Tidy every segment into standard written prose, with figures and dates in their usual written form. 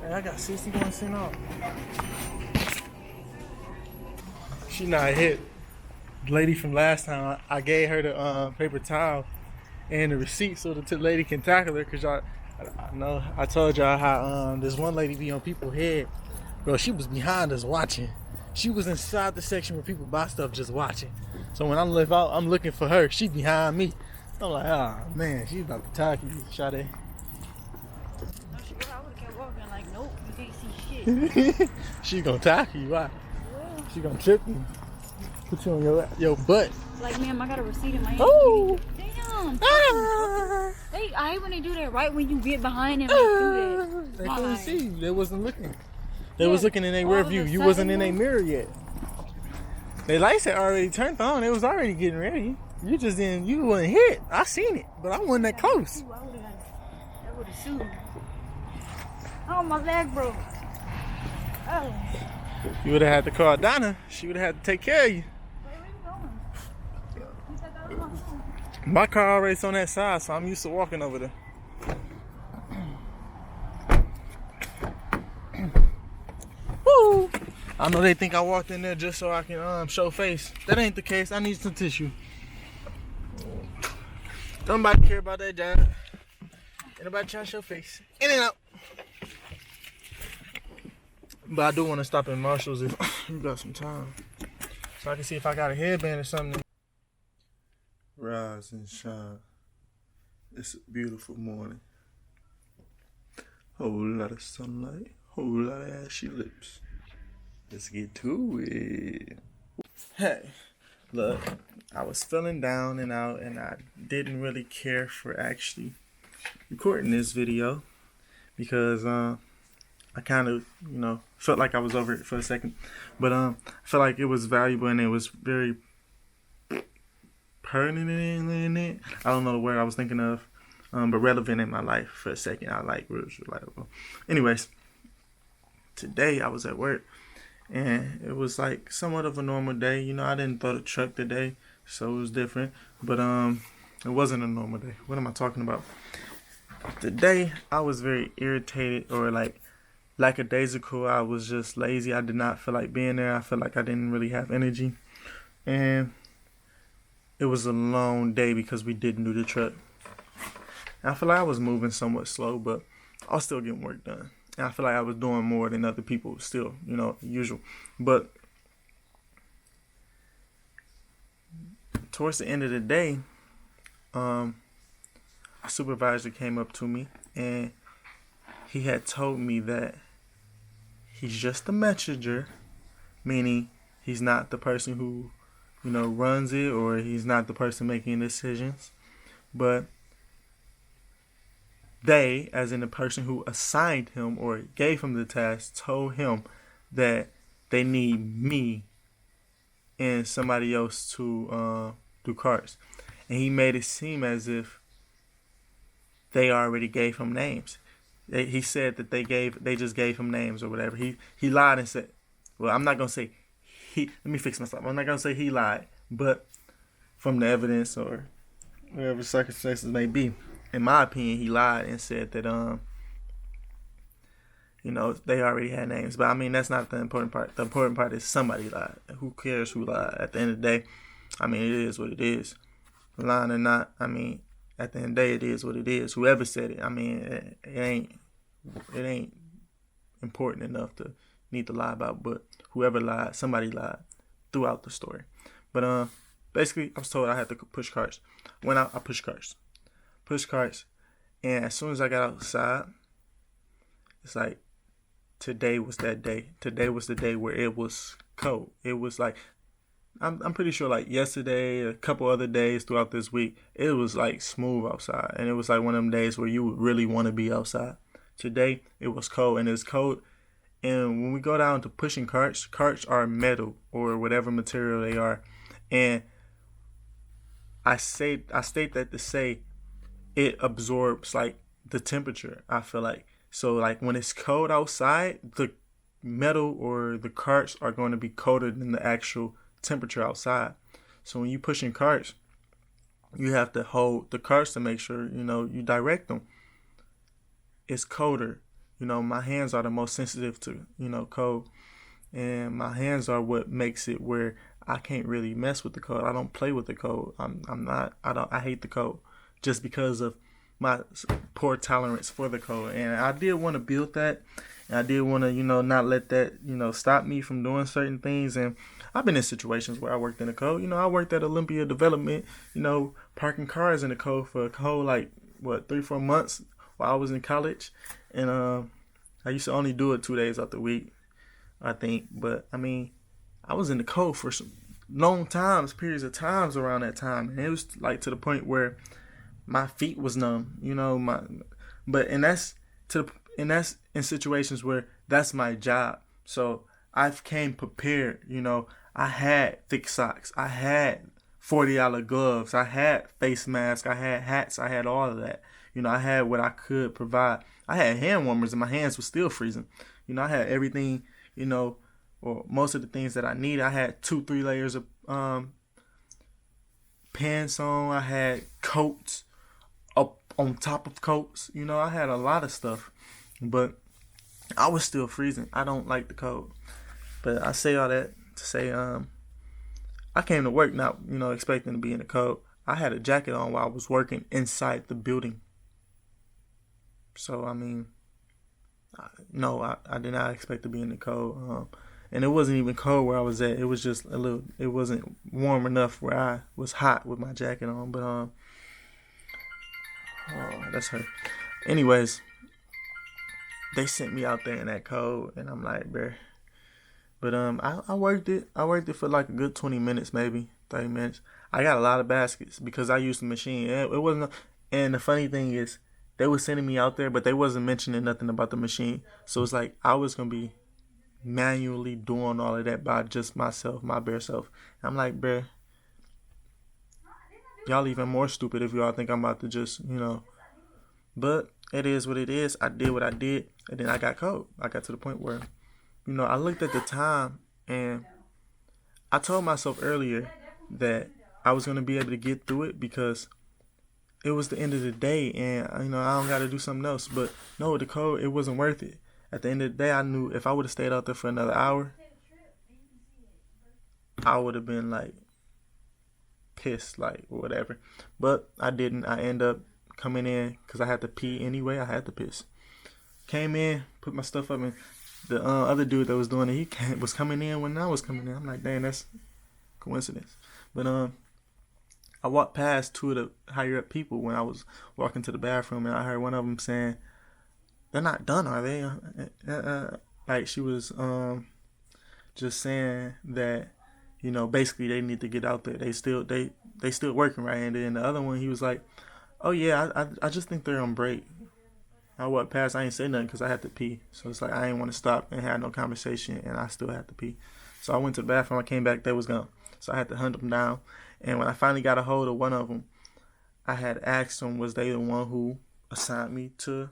Hey, I got 61 cents off. She not hit. The lady from last time, I gave her the paper towel and the receipt so the lady can tackle her. Cause I know I told y'all how this one lady be on people's head. Bro, she was behind us watching. She was inside the section where people buy stuff just watching. So when I live out, I'm looking for her. She behind me. I'm like, oh man, she's about to tackle you, Sade. I would have kept walking like, nope, you can't see shit. She's gonna tackle you. Why? Yeah. She gonna trip you. Put you on your butt. Like, ma'am, I got a receipt in my hand. Oh! Damn. Ah! I hate when they do that right when you get behind them. They do that. They couldn't see you. They wasn't looking. They Yeah. was looking in their rear view. You wasn't in their mirror yet. Their lights had already turned on. It was already getting ready. You just didn't. You wasn't hit. I seen it, but I wasn't that close. I would have sued him. Oh, my leg broke. Oh. You would have had to call Donna. She would have had to take care of you. Where you going? You said that was my home. My car already on that side, so I'm used to walking over there. Woo! I know they think I walked in there just so I can show face. That ain't the case. I need some tissue. Don't nobody care about that job. Ain't nobody trying to show face. In and out. But I do want to stop at Marshall's if you got some time. So I can see if I got a headband or something. Rise and shine. It's a beautiful morning. Whole lot of sunlight. Whole lot of ashy lips. Let's get to it. Hey, look, I was feeling down and out and I didn't really care for actually recording this video because I kind of, felt like I was over it for a second. But I felt like it was valuable and it was very pertinent. I don't know the word I was thinking of, but relevant in my life for a second. I like words relatable. Anyways, today I was at work. And it was like somewhat of a normal day. I didn't throw the truck today, so it was different. But it wasn't a normal day. What am I talking about? Today, I was very irritated or lackadaisical. I was just lazy. I did not feel like being there. I felt like I didn't really have energy. And it was a long day because we didn't do the truck. And I feel like I was moving somewhat slow, but I was still getting work done. And I feel like I was doing more than other people still, usual. But towards the end of the day, a supervisor came up to me and he had told me that he's just a messenger, meaning he's not the person who, runs it, or he's not the person making decisions. But they, as in the person who assigned him or gave him the task, told him that they need me and somebody else to do carts. And he made it seem as if they already gave him names. He said that they just gave him names or whatever. He lied and said, well, I'm not going to say he, let me fix myself. I'm not going to say he lied, but from the evidence or whatever circumstances may be, in my opinion, he lied and said that, they already had names. But, I mean, that's not the important part. The important part is somebody lied. Who cares who lied? At the end of the day, I mean, it is what it is. Lying or not, I mean, at the end of the day, it is what it is. Whoever said it, I mean, it ain't important enough to need to lie about. But whoever lied, somebody lied throughout the story. But, basically, I was told I had to push carts. When I pushed carts. And as soon as I got outside, it's like today was that day. Today was the day where it was cold. It was like I'm pretty sure like yesterday, a couple other days throughout this week, it was like smooth outside, and it was like one of them days where you would really want to be outside. Today it was cold, and it's cold. And when we go down to pushing carts are metal or whatever material they are, and I state that to say it absorbs like the temperature, I feel like. So like when it's cold outside, the metal or the carts are going to be colder than the actual temperature outside. So when you pushing carts, you have to hold the carts to make sure, you direct them. It's colder my hands are the most sensitive to, cold. And my hands are what makes it where I can't really mess with the cold. I don't play with the cold. I'm not, I hate the cold just because of my poor tolerance for the cold. And I did want to build that. And I did want to, not let that, stop me from doing certain things. And I've been in situations where I worked in the cold. I worked at Olympia Development, parking cars in the cold for a whole, 3-4 months while I was in college. And I used to only do it 2 days out the week, I think. But, I was in the cold for some long periods of times around that time. And it was, to the point where my feet was numb, and that's in situations where that's my job. So I came prepared, I had thick socks, I had $40 gloves, I had face masks, I had hats, I had all of that. I had what I could provide. I had hand warmers and my hands were still freezing. I had everything, or most of the things that I needed. I had 2-3 layers of pants on. I had coats up on top of coats. I had a lot of stuff, but I was still freezing. I don't like the cold. But I say all that to say, I came to work not, expecting to be in the cold. I had a jacket on while I was working inside the building. So, no, I did not expect to be in the cold. And it wasn't even cold where I was at. It was just it wasn't warm enough where I was hot with my jacket on. But, oh, that's her. Anyways, they sent me out there in that cold, and I'm like, bruh. But I worked it. I worked it for a good 20 minutes, maybe 30 minutes. I got a lot of baskets because I used the machine. It wasn't. And the funny thing is, they were sending me out there, but they wasn't mentioning nothing about the machine. So it's like I was gonna be manually doing all of that by just myself, my bare self. And I'm like, bruh, y'all even more stupid if y'all think I'm about to just, But it is what it is. I did what I did, and then I got cold. I got to the point where, I looked at the time, and I told myself earlier that I was going to be able to get through it because it was the end of the day, and, I don't got to do something else. But no, the cold, it wasn't worth it. At the end of the day, I knew if I would have stayed out there for another hour, I would have been, pissed, or whatever. But I didn't. I ended up coming in because I had to pee anyway. I had to piss. Came in, put my stuff up, and the other dude that was doing it, was coming in when I was coming in. I'm like, dang, that's coincidence. But I walked past 2 of the higher up people when I was walking to the bathroom, and I heard one of them saying, "They're not done, are they?" She was just saying that, basically they need to get out there. They still working, right? And then the other one, he was like, "Oh yeah, I just think they're on break." I walked past, I ain't say nothing because I had to pee. So it's like I didn't want to stop and have no conversation, and I still had to pee. So I went to the bathroom, I came back, they was gone. So I had to hunt them down. And when I finally got a hold of one of them, I had asked them, was they the one who assigned me to,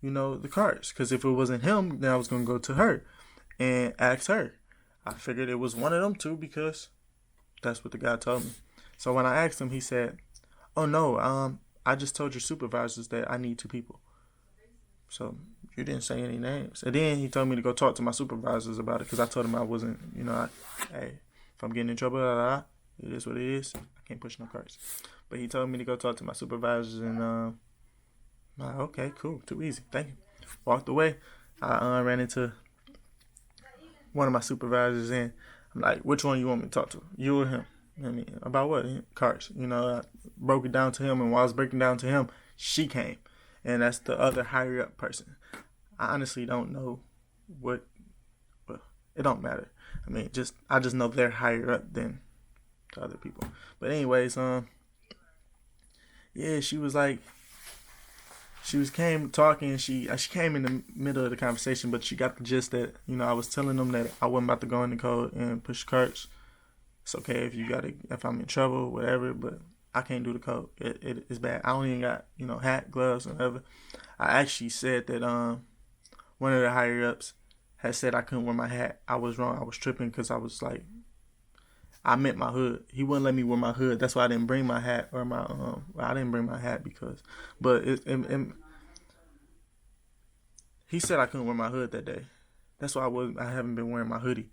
the carts? Because if it wasn't him, then I was going to go to her and ask her. I figured it was one of them 2 because that's what the guy told me. So when I asked him, he said, "Oh no, I just told your supervisors that I need 2 people." So you didn't say any names. And then he told me to go talk to my supervisors about it because I told him I wasn't, hey, if I'm getting in trouble, it is what it is. I can't push no carts. But he told me to go talk to my supervisors, and I'm like, okay, cool, too easy, thank you. Walked away. I ran into one of my supervisors, and I'm like, which one you want me to talk to, you or him? About what? Carts. I broke it down to him, and while I was breaking down to him, she came. And that's the other higher up person. I honestly don't know what, well, it don't matter. I just know they're higher up than the other people. But anyways, yeah, she was came talking. She came in the middle of the conversation, but she got the gist that, I was telling them that I wasn't about to go in the code and push carts. It's okay if I'm in trouble, whatever, but I can't do the code. It is bad. I don't even got, hat, gloves, or whatever. I actually said that one of the higher ups had said I couldn't wear my hat. I was wrong. I was tripping because I was like, I meant my hood. He wouldn't let me wear my hood. That's why I didn't bring my hat or my I didn't bring my hat because, but he said I couldn't wear my hood that day. That's why I haven't been wearing my hoodie.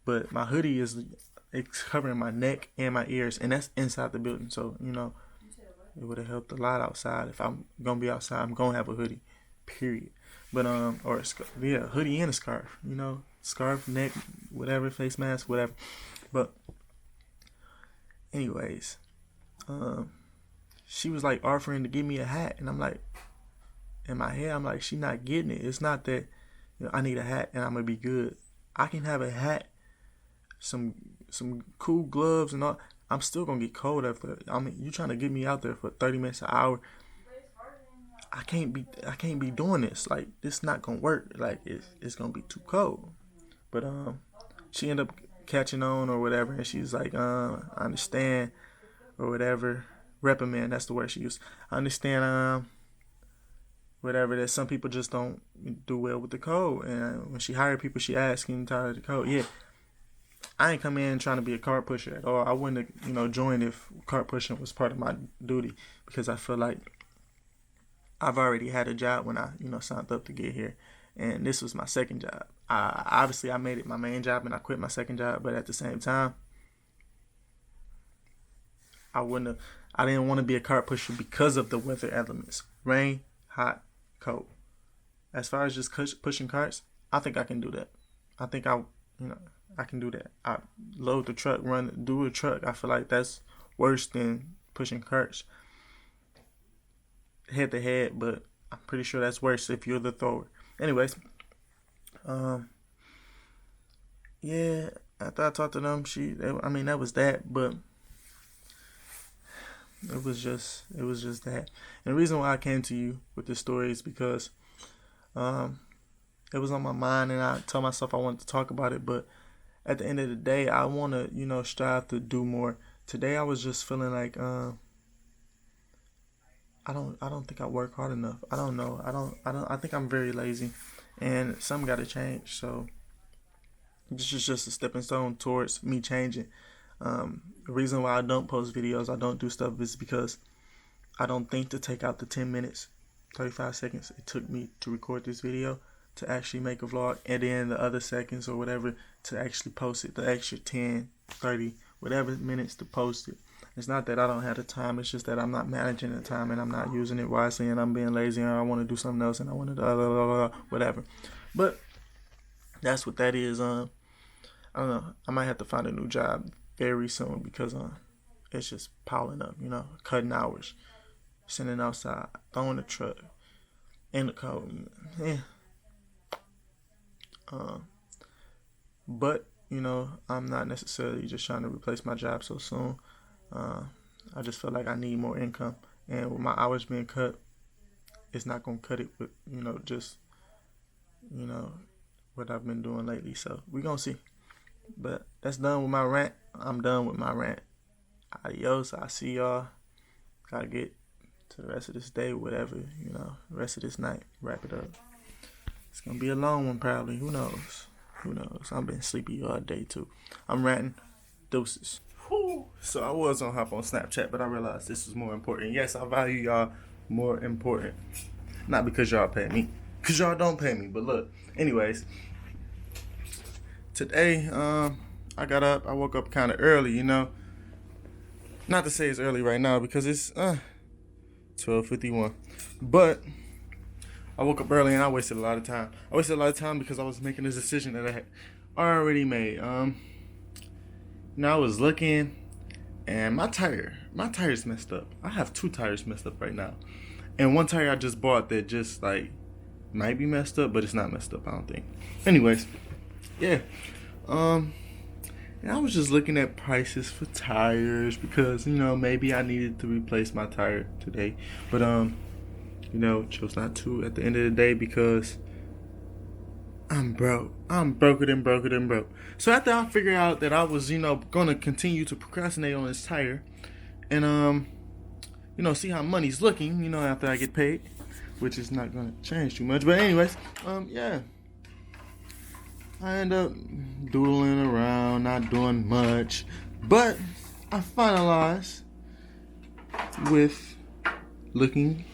But my hoodie it's covering my neck and my ears, and that's inside the building. So it would have helped a lot outside. If I'm gonna be outside, I'm gonna have a hoodie, period. But or a hoodie and a scarf. Scarf, neck, whatever, face mask, whatever. But anyways, she was like offering to give me a hat, and I'm like, in my head, I'm like, she not getting it. It's not that I need a hat and I'm gonna be good. I can have a hat, some cool gloves and all. I'm still gonna get cold after. You trying to get me out there for 30 minutes an hour? I can't be doing this. Like, this not gonna work. Like, it's gonna be too cold. But she ended up catching on or whatever, and she's like, I understand or whatever. Reprimand, that's the word she used. I understand whatever, that some people just don't do well with the code. And when she hired people, she asked, "Can you tired of the code?" Yeah. I ain't come in trying to be a cart pusher at all. I wouldn't have, joined if cart pushing was part of my duty, because I feel like I've already had a job when I, signed up to get here, and this was my second job. Obviously, I made it my main job and I quit my second job, but at the same time, I didn't want to be a cart pusher because of the weather elements: rain, hot, cold. As far as just pushing carts, I think I can do that. I think I can do that. I load the truck, do a truck. I feel like that's worse than pushing carts head to head, but I'm pretty sure that's worse if you're the thrower. Anyways, yeah, after I talked to them, that was that, but it was just that. And the reason why I came to you with this story is because it was on my mind, and I told myself I wanted to talk about it, but at the end of the day, I want to, strive to do more. Today, I was just feeling like, I don't think I work hard enough. I don't know. I think I'm very lazy, and something got to change. So this is just a stepping stone towards me changing. The reason why I don't post videos, I don't do stuff, is because I don't think to take out the 10 minutes, 35 seconds it took me to record this video to actually make a vlog, and then the other seconds or whatever to actually post it, the extra 10, 30, whatever minutes to post it. It's not that I don't have the time, it's just that I'm not managing the time and I'm not using it wisely, and I'm being lazy, and I want to do something else, and I want to whatever. But that's what that is. I don't know. I might have to find a new job very soon, because it's just piling up, cutting hours, sitting outside, throwing the truck in the cold. Yeah. But I'm not necessarily just trying to replace my job so soon. I just feel like I need more income, and with my hours being cut, it's not gonna cut it with just what I've been doing lately. So we gonna see. But that's done with my rant. I'm done with my rant. Adios. I see y'all. Gotta get to the rest of this day, whatever, the rest of this night. Wrap it up. It's gonna be a long one probably. Who knows? I've been sleepy all day too. I'm ranting. Deuces. Whew. So I was gonna hop on Snapchat, but I realized this is more important. Yes, I value y'all more important. Not because y'all pay me, because y'all don't pay me. But look, anyways, today I got up. I woke up kind of early, Not to say it's early right now, because it's 12:51, but I woke up early and I wasted a lot of time. Because I was making this decision that I had already made. I was looking, and my tire's messed up. I have 2 tires messed up right now, and one tire I just bought that just might be messed up, but it's not messed up, I don't think. Anyways, yeah. And I was just looking at prices for tires, because maybe I needed to replace my tire today, but chose not to at the end of the day, because I'm broke. I'm broker than broke. So after I figured out that I was, gonna continue to procrastinate on this tire, and see how money's looking, after I get paid, which is not gonna change too much. But anyways, yeah. I end up doodling around, not doing much, but I finalized with looking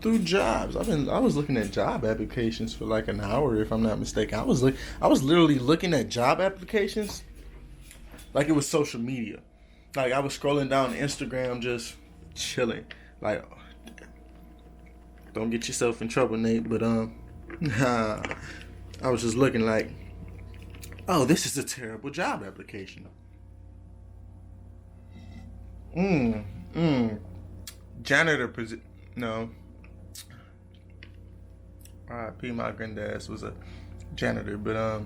through jobs. I was looking at job applications for like an hour, if I'm not mistaken. I was literally looking at job applications like it was social media. Like I was scrolling down Instagram, just chilling. Like, don't get yourself in trouble, Nate. But I was just looking like, oh, this is a terrible job application. Janitor position. No. R.I.P. My granddad was a janitor, but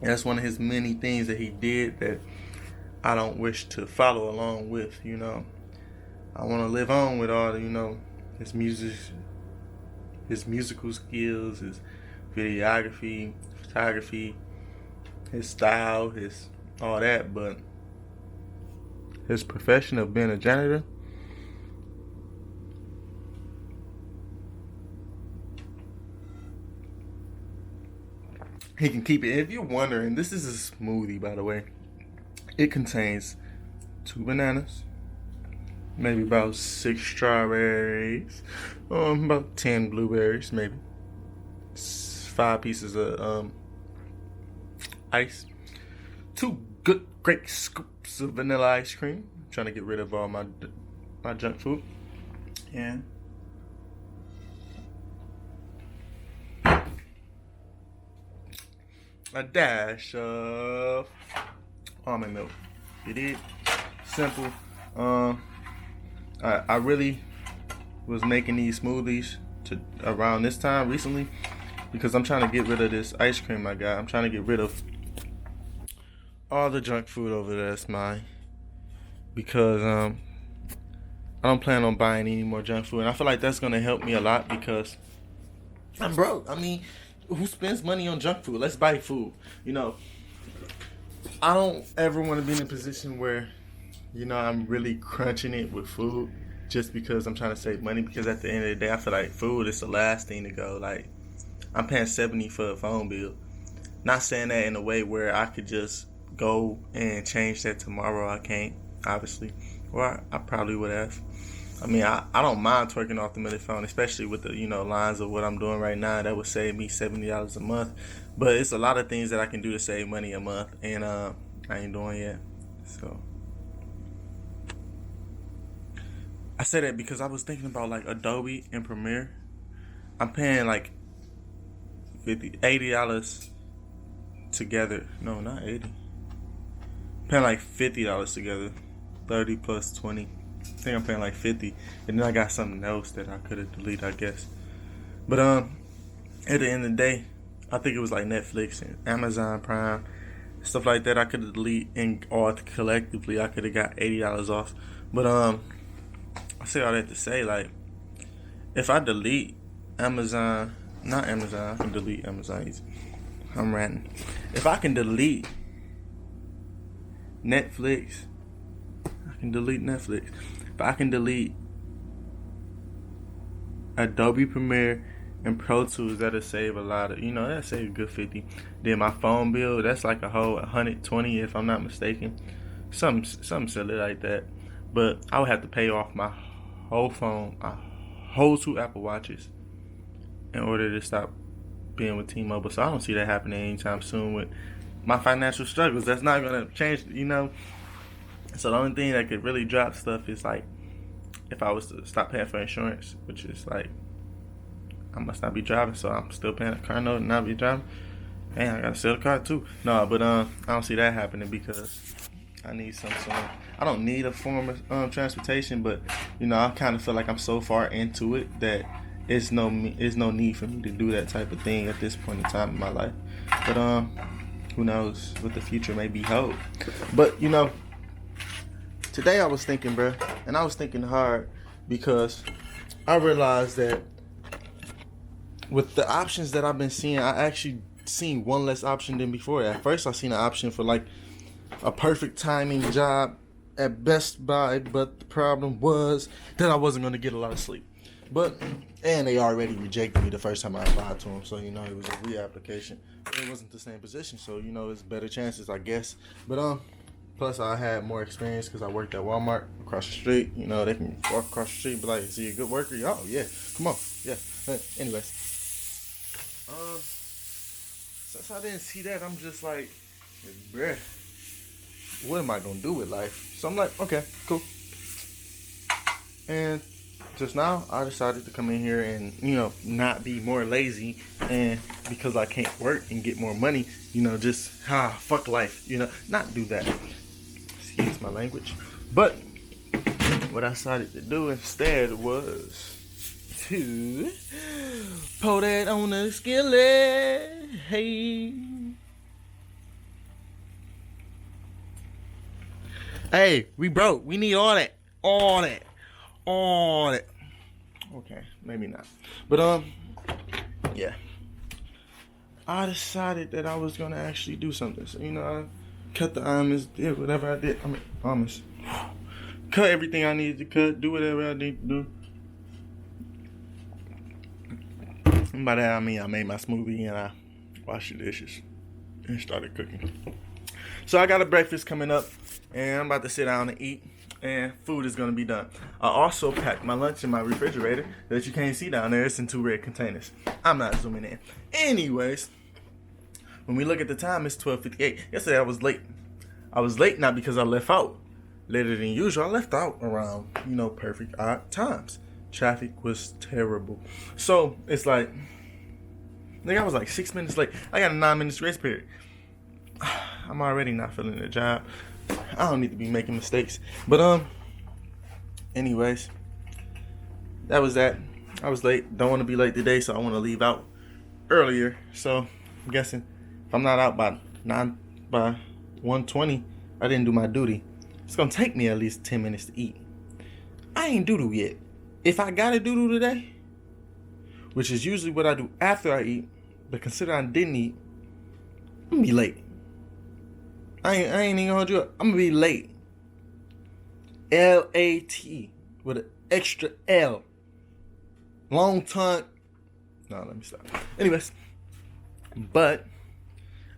that's one of his many things that he did that I don't wish to follow along with. You know, I want to live on with all the, his musical skills, his videography, photography, his style, his all that, but his profession of being a janitor, he can keep it. If you're wondering, this is a smoothie, by the way. It contains 2 bananas, maybe about 6 strawberries, about 10 blueberries, maybe 5 pieces of ice, 2 great scoops of vanilla ice cream. I'm trying to get rid of all my junk food, and a dash of almond milk. It is simple. I really was making these smoothies around this time recently because I'm trying to get rid of this ice cream I got. I'm trying to get rid of all the junk food over there. That's mine, because I don't plan on buying any more junk food, and I feel like that's gonna help me a lot because I'm broke. I mean, who spends money on junk food? Let's buy food. I don't ever want to be in a position where, I'm really crunching it with food just because I'm trying to save money. Because at the end of the day, I feel like food is the last thing to go. Like, I'm paying $70 for a phone bill. Not saying that in a way where I could just go and change that tomorrow. I can't, obviously. Or I probably would have. I mean, I don't mind twerking off the milli phone, especially with the, lines of what I'm doing right now. That would save me $70 a month. But it's a lot of things that I can do to save money a month, and I ain't doing yet. So I say that because I was thinking about like Adobe and Premiere. I'm paying like $80 together. No, not 80. I'm paying like $50 together. 30 plus 20. I think I'm paying like 50, and then I got something else that I could have deleted, I guess. But at the end of the day, I think it was like Netflix and Amazon Prime, stuff like that. I could have deleted, and all collectively I could have got $80 off. But I say all that to say, like, if I delete Amazon, not Amazon, I can delete Amazon easy. I'm ranting. If I can delete Netflix, I can delete Netflix. If I can delete Adobe Premiere and Pro Tools, that'll save a lot of, that'll save a good 50. Then my phone bill, that's like a whole 120 if I'm not mistaken. Something silly like that. But I would have to pay off my whole phone, a whole 2 Apple Watches in order to stop being with T-Mobile. So I don't see that happening anytime soon with my financial struggles. That's not going to change, So the only thing that could really drop stuff is like if I was to stop paying for insurance, which is like I must not be driving, so I'm still paying a car note and not be driving. Man, I gotta sell the car too. No, but I don't see that happening because I need some sort of, I don't need a form of transportation, but I kind of feel like I'm so far into it that it's no need for me to do that type of thing at this point in time in my life. But who knows what the future may behold. But today I was thinking, bro, and I was thinking hard because I realized that with the options that I've been seeing, I actually seen one less option than before. At first, I seen an option for like a perfect timing job at Best Buy, but the problem was that I wasn't going to get a lot of sleep. And they already rejected me the first time I applied to them, so it was a reapplication. It wasn't the same position, so it's better chances, I guess. But Plus, I had more experience because I worked at Walmart across the street. You know, they can walk across the street and be like, "Is he a good worker?" Oh, yeah. Come on. Yeah. Anyways. Since I didn't see that, I'm just like, bruh, what am I going to do with life? So I'm like, okay, cool. And just now, I decided to come in here and, you know, not be more lazy. And because I can't work and get more money, you know, just, fuck life, you know, not do that. Excuse my language. But what I decided to do instead was to pour that on the skillet. Hey. Hey, we broke. We need all that. All that. All that. Okay, maybe not. But yeah. I decided that I was gonna actually do something. So, you know, I cut the almonds, did whatever I did. I mean, almonds. Cut everything I needed to cut, do whatever I need to do. And by that I mean I made my smoothie and I washed the dishes and started cooking. So I got a breakfast coming up and I'm about to sit down and eat and food is going to be done. I also packed my lunch in my refrigerator that you can't see down there. It's in 2 red containers. I'm not zooming in. Anyways, when we look at the time, it's 12:58. Yesterday I was late. I was late not because I left out later than usual. I left out around, you know, perfect odd times. Traffic was terrible. So it's like, I think I was like 6 minutes late. I got a 9-minute grace period. I'm already not feeling the job. I don't need to be making mistakes. But anyways, that was that. I was late. Don't want to be late today, so I want to leave out earlier. So I'm guessing if I'm not out by 1:20, I didn't do my duty. It's gonna take me at least 10 minutes to eat. I ain't doo-doo yet. If I gotta doo-doo today, which is usually what I do after I eat, but consider I didn't eat, I'm gonna be late. I ain't even gonna hold you up. I'm gonna be late. L-A-T with an extra L. Long tongue. No, let me stop. Anyways, but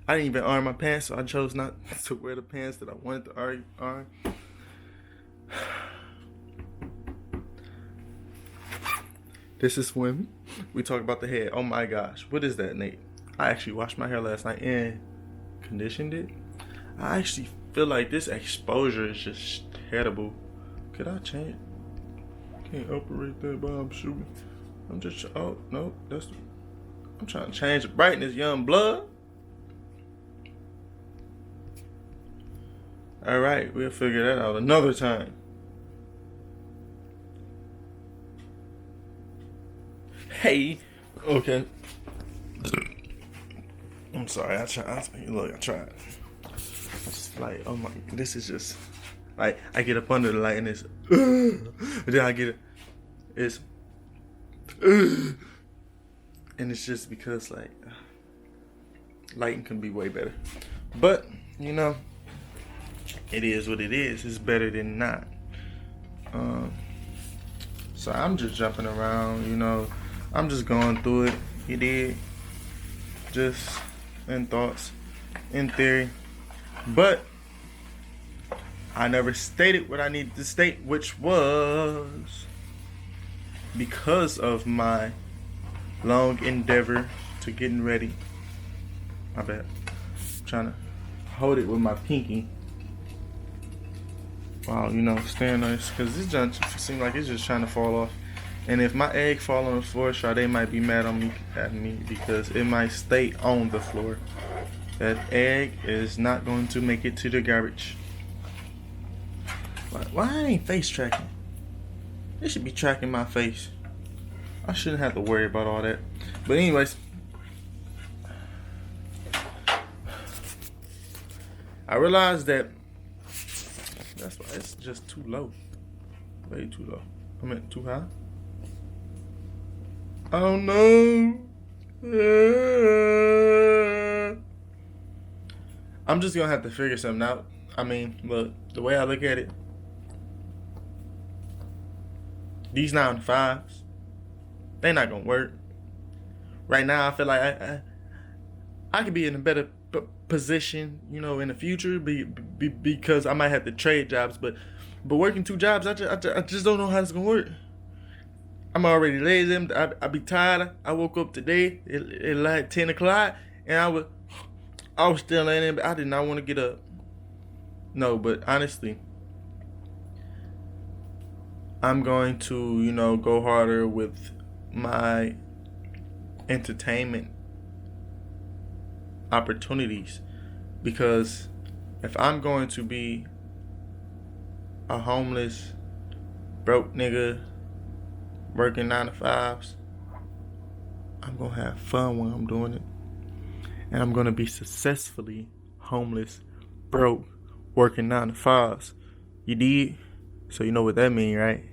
I didn't even iron my pants, so I chose not to wear the pants that I wanted to iron. This is when we talk about the head. Oh my gosh, what is that, Nate? I actually washed my hair last night and conditioned it. I actually feel like this exposure is just terrible. Could I change? Can't operate that while I'm shooting. I'm just, oh no, I'm trying to change the brightness, young blood. All right, we'll figure that out another time. Hey, okay. I'm sorry, I tried. Look, I tried. It's like, oh my, this is just, like, I get up under the light and it's, but then I get it, it's, and it's just because, like, lighting can be way better. But, you know, it is what it is. It's better than not. So I'm just jumping around, you know, I'm just going through it. You did, just in thoughts, in theory. But I never stated what I needed to state, which was because of my long endeavor to getting ready. My bad. I'm trying to hold it with my pinky. Wow, you know, stand on this because this junk seems like it's just trying to fall off. And if my egg fall on the floor, Sade might be mad at me because it might stay on the floor. That egg is not going to make it to the garbage. Why ain't face tracking? It should be tracking my face. I shouldn't have to worry about all that. But anyways, I realized that that's why it's just too low. Way too low. I meant too high. Oh no. I'm just gonna have to figure something out. I mean, look, the way I look at it, these 9 to 5s, they not gonna work. Right now, I feel like I could be in a better position, in the future, because I might have to trade jobs, but working two jobs, I just don't know how it's gonna work. I'm already lazy. I be tired. I woke up today at like 10 o'clock, and I was still laying in, but I did not want to get up. No, but honestly, I'm going to, go harder with my entertainment opportunities, because if I'm going to be a homeless, broke nigga working 9 to 5s, I'm gonna have fun when I'm doing it, and I'm gonna be successfully homeless, broke, working 9 to 5s. You did? So you know what that mean, right?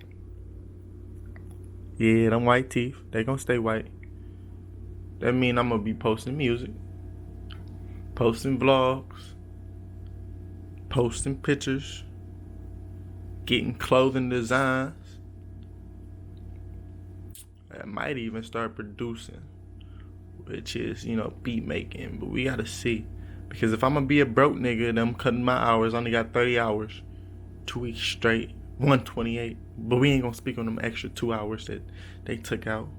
Yeah, them white teeth, they gonna stay white. That mean I'm gonna be posting music, posting vlogs, posting pictures, getting clothing designs. I might even start producing, which is, beat making. But we gotta see. Because if I'm gonna be a broke nigga and I'm cutting my hours, I only got 30 hours, 2 weeks straight, 128. But we ain't gonna speak on them extra 2 hours that they took out.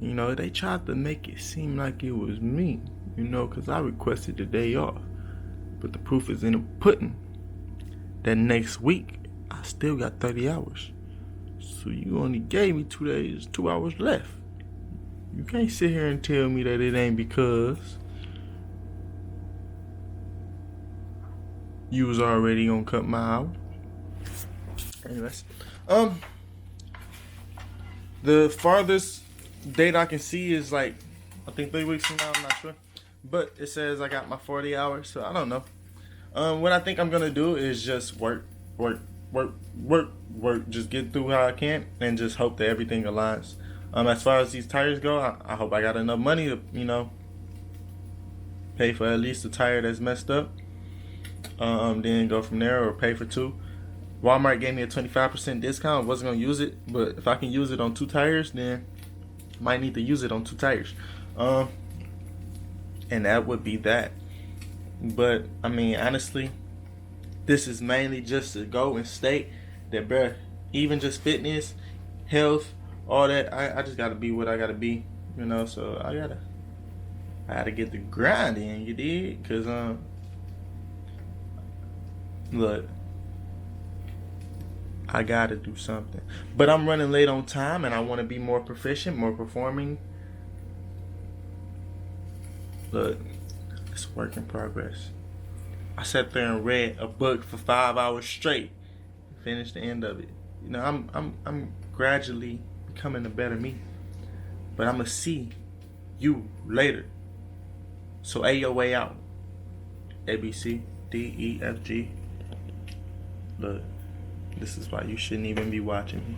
They tried to make it seem like it was me, because I requested the day off. But the proof is in the pudding. That next week, I still got 30 hours. So you only gave me 2 days, 2 hours left. You can't sit here and tell me that it ain't because you was already gonna cut my hours. Anyways, the farthest date I can see is like, I think 3 weeks from now. I'm not sure, but it says I got my 40 hours, so I don't know. What I think I'm gonna do is just work. Just get through how I can, and just hope that everything aligns. As far as these tires go, I hope I got enough money to, pay for at least a tire that's messed up. Then go from there, or pay for two. Walmart gave me a 25% discount. I wasn't gonna use it, but if I can use it on 2 tires, then I might need to use it on 2 tires. And that would be that. But I mean, honestly, this is mainly just to go and state that, bruh, even just fitness, health, all that, I just gotta be what I gotta be, so I gotta get the grind in, you dig? Cause look, I gotta do something. But I'm running late on time, and I wanna be more proficient, more performing. Look, it's a work in progress. I sat there and read a book for 5 hours straight, finished the end of it. I'm gradually becoming a better me. But I'm gonna see you later. So A your way out. A B C D E F G. Look, this is why you shouldn't even be watching me.